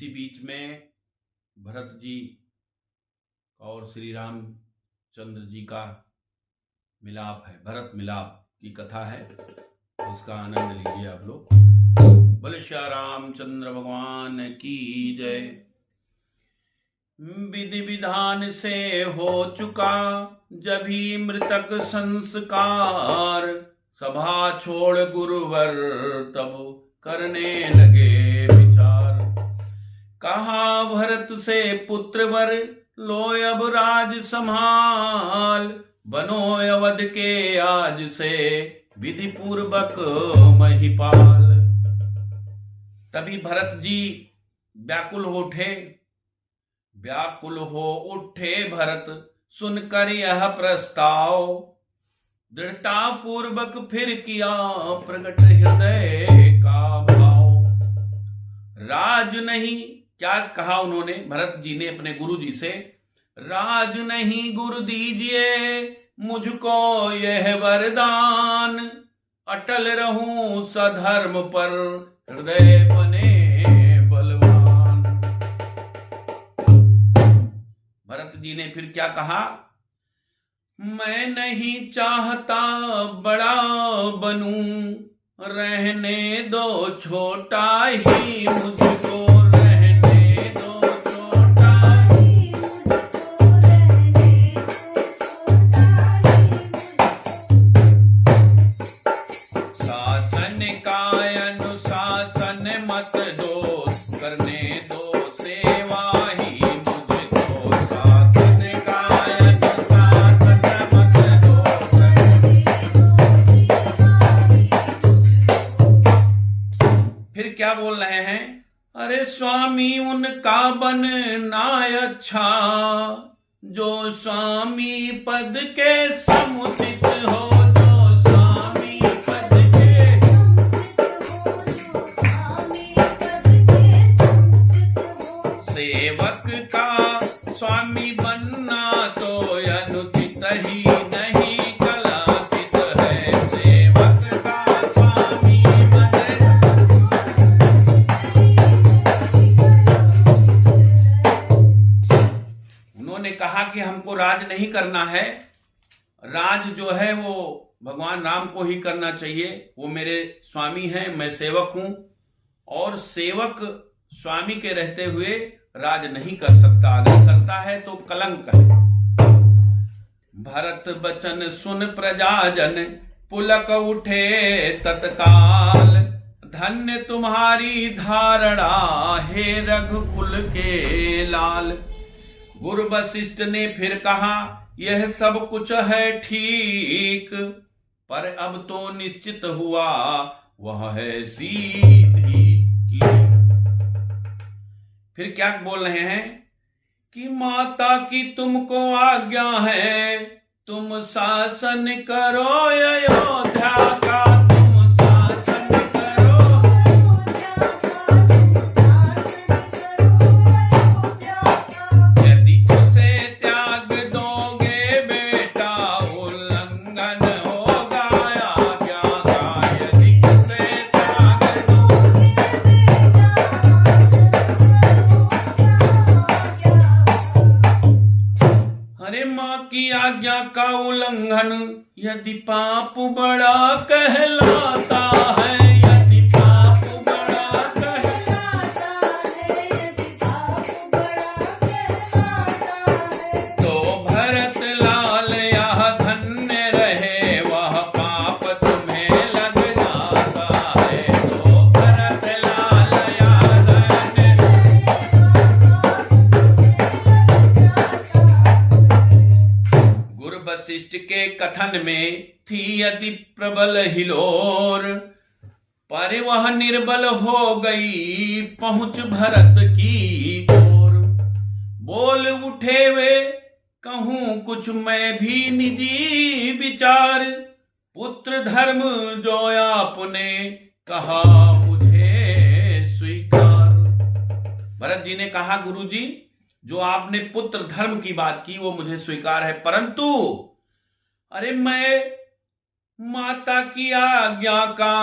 इसी बीच में भरत जी और श्री रामचंद्र जी का मिलाप है, भरत मिलाप की कथा है, उसका आनंद लीजिए आप लोग। बोले श्री रामचंद्र भगवान की जय। विधि विधान से हो चुका जब ही मृतक संस्कार, सभा छोड़ गुरुवर तब करने लगे विचार। कहा भरत से पुत्रवर लो अब राज संभाल, बनो अवध के आज से विधि पूर्वक महिपाल। तभी भरत जी व्याकुल हो उठे भरत सुनकर यह प्रस्ताव, दृढ़ता पूर्वक फिर किया प्रकट हृदय का भाव। राज नहीं, क्या कहा उन्होंने भरत जी ने अपने गुरु जी से, राज नहीं गुरु दीजिए मुझको यह वरदान, अटल रहूं सधर्म पर हृदय बने बलवान। भरत जी ने फिर क्या कहा, मैं नहीं चाहता बड़ा बनूं, रहने दो छोटा ही मुझको, रहने दो छोटा ही मुझको, रहने दो छोटा ही। शासन का अनुशासन मत दो, करने दो सेवा ही मुझको, शासन का क्या बोल रहे हैं, अरे स्वामी उनका बनना अच्छा, जो स्वामी पद के समुचित हो, जो स्वामी पद के सेवक का स्वामी बनना तो अनुचित ही नहीं कलाचित है, सेवक का स्वामी कहा कि हमको राज नहीं करना है, राज जो है वो भगवान राम को ही करना चाहिए, वो मेरे स्वामी हैं, मैं सेवक हूं, और सेवक स्वामी के रहते हुए राज नहीं कर सकता, अगर करता है तो कलंक है। भरत बचन सुन प्रजाजन पुलक उठे तत्काल, धन्य तुम्हारी धारणा हे रघुकुल के लाल। गुरु वशिष्ठ ने फिर कहा, यह सब कुछ है ठीक, पर अब तो निश्चित हुआ वह है सीधी। फिर क्या बोल रहे हैं कि माता की तुमको आज्ञा है, तुम शासन करो अयोध्या का, आज्ञा का उल्लंघन यदि पाप बड़ा कहलाता है, यदि पाप बड़ा कहलाता है, यदि पाप बड़ा कहलाता है, तो भरत लाल यह धन्य रहे वह पाप तुम्हें लग जाता है, तो भरत लाल यह धन्य वशिष्ठ के कथन में थी अति प्रबल हिलोर, पर वह निर्बल हो गई पहुंच भरत की ओर। बोल उठे वे कहूं कुछ मैं भी निजी विचार, पुत्र धर्म जो आपने कहा मुझे स्वीकार। भरत जी ने कहा, गुरु जी जो आपने पुत्र धर्म की बात की वो मुझे स्वीकार है, परंतु अरे मैं माता की आज्ञा का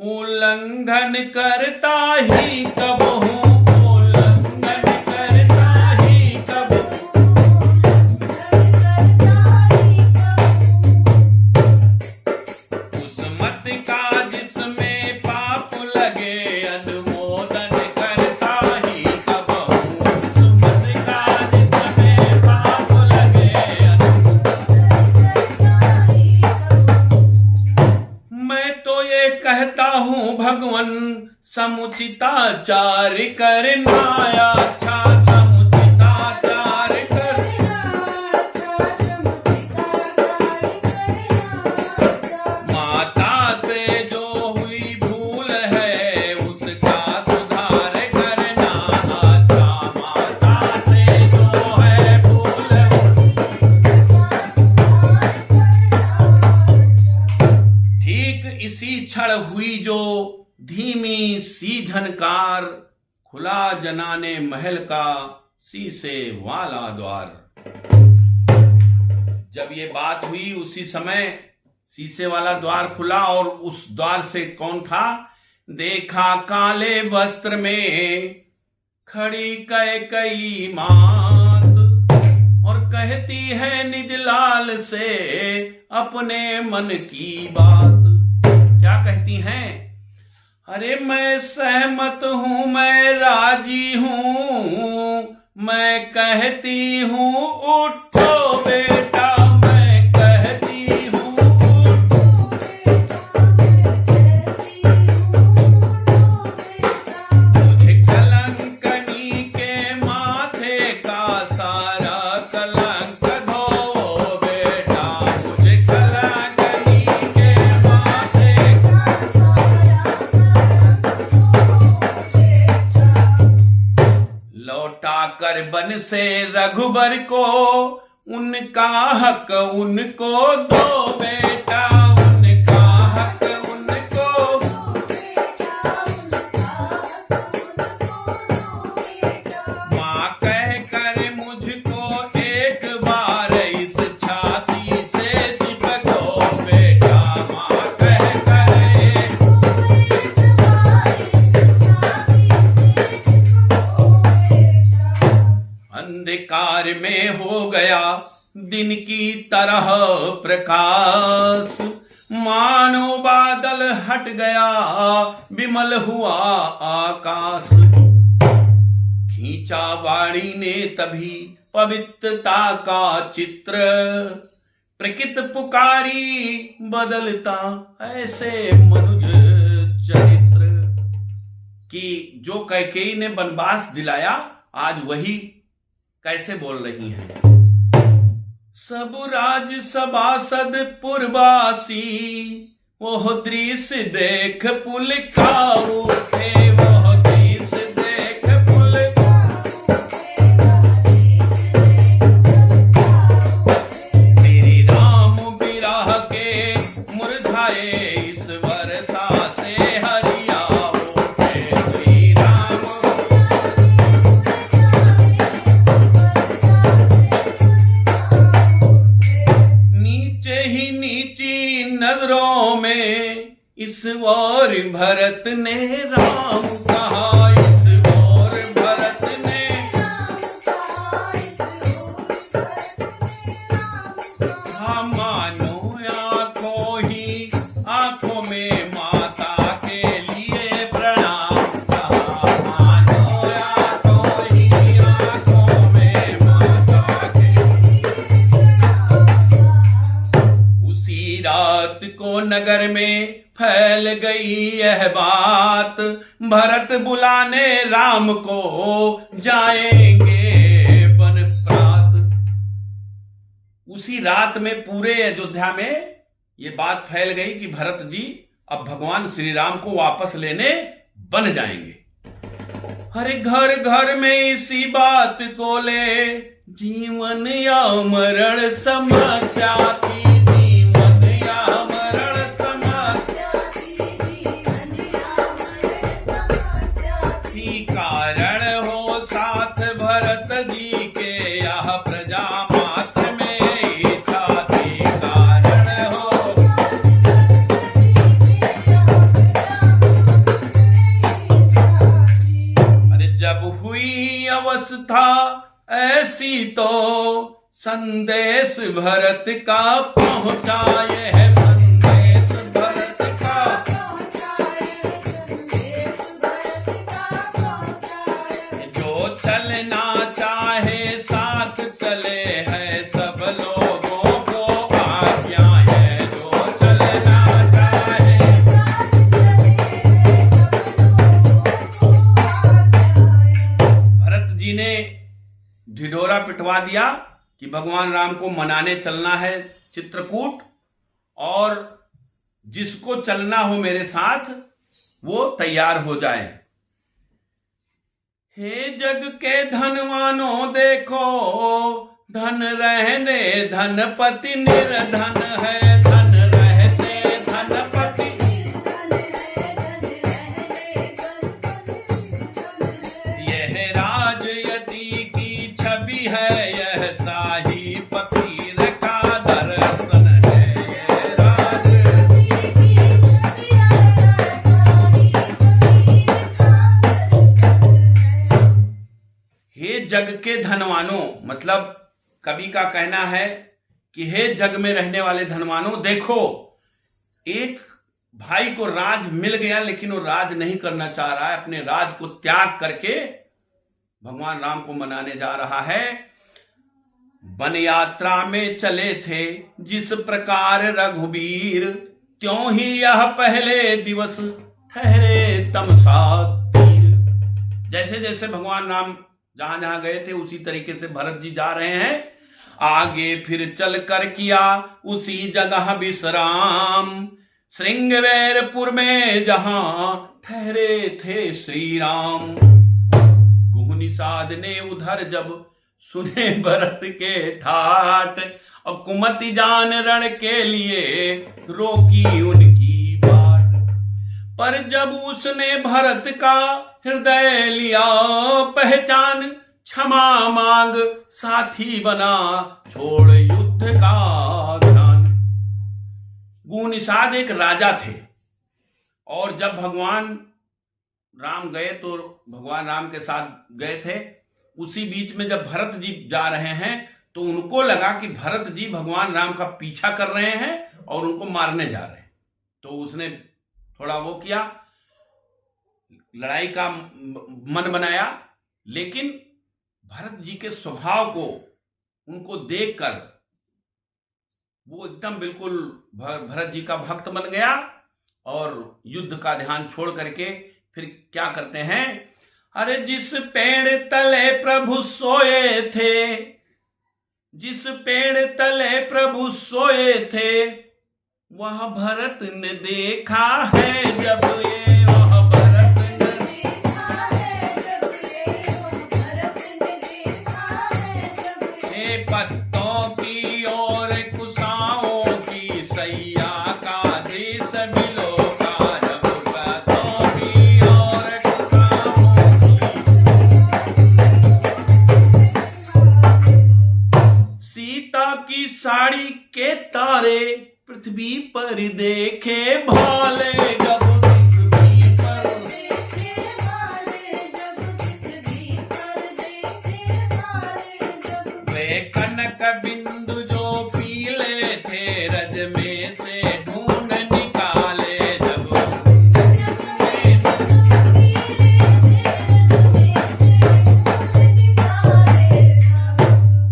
उल्लंघन करता ही कब हूं, उल्लंघन रोदन करता ही कबहू, सुमत काज समय पाप लगे। मैं तो ये कहता हूँ भगवन समुचिताचार करना अच्छा, समुचिताचार करना माता से जो हुई भूल है उसका सुधार करना अच्छा, माता से जो है भूल। ठीक इसी क्षण हुई जो धीमी सी झनकार, खुला जनाने महल का शीशे वाला द्वार। जब ये बात हुई उसी समय शीशे वाला द्वार खुला और उस द्वार से कौन था? देखा काले वस्त्र में खड़ी कैकई मात, और कहती है निज लाल से अपने मन की बात। क्या कहती हैं? अरे मैं सहमत हूं, मैं राजी हूं, मैं कहती हूं उठो बेटा, मैं कहती हूं उठो मुझे कलंकनी के माथे का सारा कलंक धो बेटा, मुझे कलंकनी के माथे लौटा कर बन से रघुबर को उनका हक उनको दो बेटा, उनका हक उनको। माँ कह कर मुझको एक बार इस छाती से चिपको बेटा, माँ कह कर अंधकार में हो गया दिन की तरह प्रकाश, मानो बादल हट गया विमल हुआ आकाश। खींचा वाणी ने तभी पवित्रता का चित्र, प्रकृति पुकारी बदलता ऐसे मनुज चरित्र। कि जो कैकेयी ने वनवास दिलाया आज वही कैसे बोल रही हैं? सब राज सभासद पुरवासी वो दृश्य देख पुलकाऊ थे, वो दृश्य देख पुलकाऊ। श्री राम विरह के मुरझाए इस वर्षा से हरियाओ थे, श्री राम। नजरों में इस ओर भरत ने राम कहा, इस ओर भरत ने। हाँ मानो आंखों ही आंखों में माता के लिए प्रणाम कहा, मानो आंखों ही आंखों में माता के। उसी रात को नगर में फैल गई यह बात, भरत बुलाने राम को जाएंगे वन प्रात। उसी रात में पूरे अयोध्या में ये बात फैल गई कि भरत जी अब भगवान श्री राम को वापस लेने बन जाएंगे। हर घर घर में इसी बात को ले जीवन या मरण समस्या थी, जीवन या मरण समस्या थी। कारण हो साथ भरत जी के यह प्रजा मात्र में इच्छा थी, कारण हो। अरे जब हुई अवस्था ऐसी तो संदेश भरत का पहुंचाए है, संदेश भरत का ने ढिढोरा पिटवा दिया कि भगवान राम को मनाने चलना है चित्रकूट, और जिसको चलना हो मेरे साथ वो तैयार हो जाए। हे जग के धनवानों देखो, धन रहने धनपति निर्धन है, धन रहते धनपति। यह राजयति की छवि है, यह शाही फकीर का दर्शन है। हे जग के धनवानों, मतलब कवि का कहना है कि हे जग में रहने वाले धनवानों, देखो एक भाई को राज मिल गया लेकिन वो राज नहीं करना चाह रहा है, अपने राज को त्याग करके भगवान राम को मनाने जा रहा है। वन यात्रा में चले थे जिस प्रकार रघुवीर, त्यों ही यह पहले दिवस ठहरे तमसा तीर। जैसे जैसे भगवान राम जहां जहां गए थे उसी तरीके से भरत जी जा रहे हैं। आगे फिर चल कर किया उसी जगह विश्राम, श्रृंगवेरपुर में जहां ठहरे थे श्री राम। गुह निषाद ने उधर जब सुने भरत के ठाट, और कुमति जान रण के लिए रोकी उनकी बाट। पर जब उसने भरत का हृदय लिया पहचान, क्षमा मांग साथी बना छोड़ युद्ध का ध्यान। गुह निषाद एक राजा थे, और जब भगवान राम गए तो भगवान राम के साथ गए थे। उसी बीच में जब भरत जी जा रहे हैं तो उनको लगा कि भरत जी भगवान राम का पीछा कर रहे हैं और उनको मारने जा रहे हैं। तो उसने थोड़ा वो किया, लड़ाई का मन बनाया, लेकिन भरत जी के स्वभाव को उनको देखकर वो एकदम बिल्कुल भरत जी का भक्त बन गया, और युद्ध का ध्यान छोड़ करके फिर क्या करते हैं, अरे जिस पेड़ तले प्रभु सोए थे, जिस पेड़ तले प्रभु सोए थे, वह भरत ने देखा है जब ये, वह भरत ने देखा है जब ये, वह भरत ने देखा है जब ये। पत्तों की और कुशाओं की सैया का देश बिलो का, जब पत्तों की और कुशाओं की। सीता की साड़ी के तारे पृथ्वी पर देखे भाले, जब पृथ्वी पर देखे भाले, जब पृथ्वी पर देखे भाले, जब वे कनक बिंदु जो पीले थे रज में से ढूंढ निकाले, जब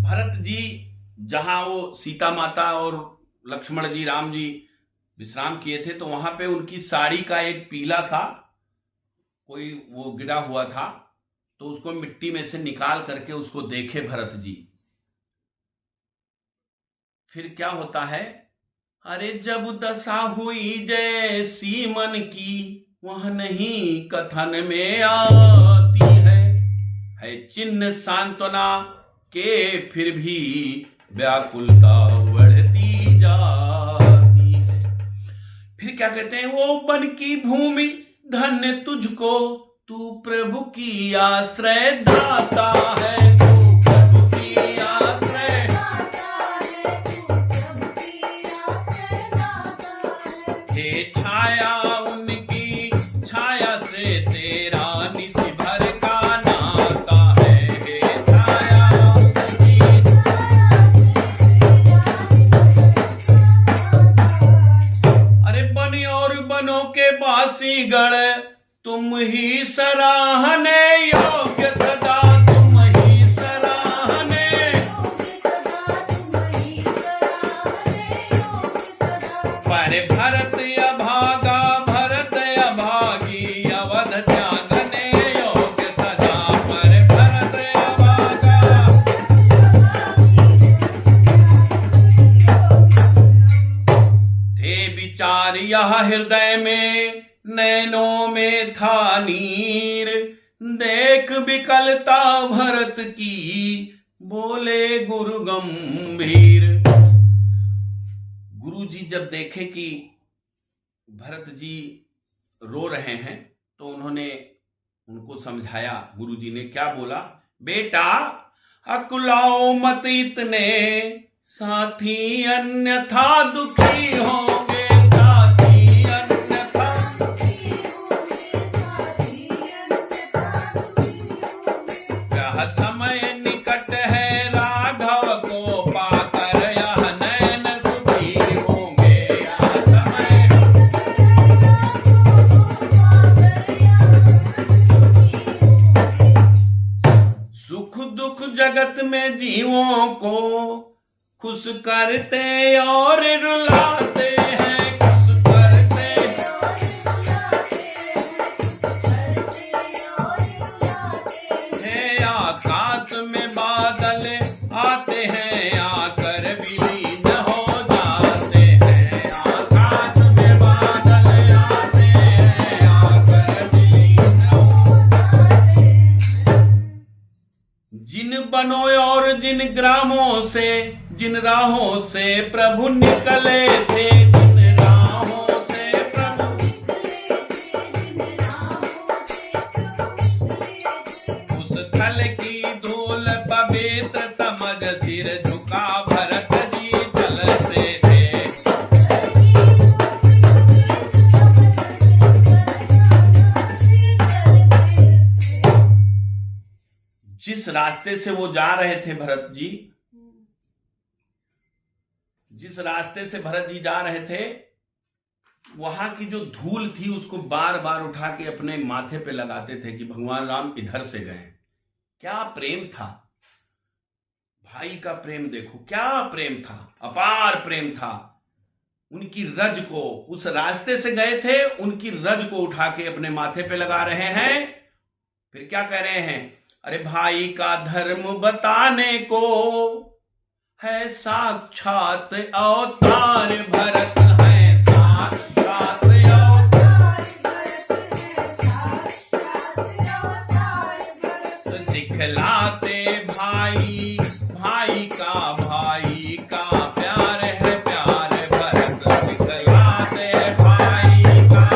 भरत जी जहां वो सीता माता और लक्ष्मण जी राम जी विश्राम किए थे, तो वहां पे उनकी साड़ी का एक पीला सा कोई वो गिरा हुआ था, तो उसको मिट्टी में से निकाल करके उसको देखे भरत जी। फिर क्या होता है, अरे जब दशा हुई जैसी मन की, वह नहीं कथन में आती है चिन्ह सांत्वना के फिर भी व्याकुलता बढ़ती जाती है। फिर क्या कहते हैं, वो वन की भूमि धन्य तुझको, तू प्रभु की आश्रय दाता है, तू प्रभु की आश्रय दाता है, तू प्रभु की आश्रय दाता है। हे छाया उनकी छाया से तेरा निशि भर का नाता है, हे छाया के बासीगण तुम ही सराहने योग्य सदा, तुम ही सराहने पर भरत अभागा, भरत अभागी अवध त्यागने योग्य सदा, पर भरत देख विकलता भरत की, बोले गुरु गंभीर। गुरु जी जब देखे कि भरत जी रो रहे हैं तो उन्होंने उनको समझाया। गुरु जी ने क्या बोला, बेटा अकुलाओ मत इतने, साथी अन्यथा दुखी होंगे, साथी अन्यथा। यह समय निकट है राघव को पाकर, यह नैन दुखी होंगे, यह समय। सुख दुख जगत में जीवों को खुश करते और रुलाते हैं, खुश करते। हे आकाश में बादल आते हैं, आकर विलीन हो जाते हैं, आकाश में बादल आते हैं, आकर विलीन हो जाते हैं। जिन बनों और जिन ग्रामों से, जिन राहों से प्रभु निकले थे, जिन राहों से प्रभु, उस थल की धूल पवित्र समझ सिर झुका भरत जी चलते थे। जिस रास्ते से वो जा रहे थे भरत जी, जिस रास्ते से भरत जी जा रहे थे, वहां की जो धूल थी उसको बार बार उठा के अपने माथे पे लगाते थे कि भगवान राम इधर से गए। क्या प्रेम था, भाई का प्रेम देखो, क्या प्रेम था, अपार प्रेम था। उनकी रज को, उस रास्ते से गए थे, उनकी रज को उठा के अपने माथे पे लगा रहे हैं। फिर क्या कह रहे हैं, अरे भाई का धर्म बताने को है साक्षात अवतार भरत, है साक्षात अवतार भरत। सिखलाते भाई भाई का प्यार है प्यार भरत, सिखलाते भाई का।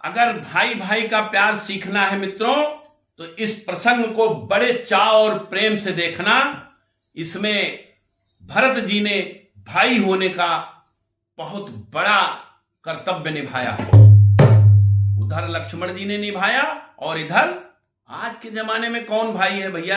अगर भाई भाई का प्यार सीखना है मित्रों, तो इस प्रसंग को बड़े चाव और प्रेम से देखना। इसमें भरत जी ने भाई होने का बहुत बड़ा कर्तव्य निभाया है। उधर लक्ष्मण जी ने निभाया और इधर आज के जमाने में कौन भाई है भैया।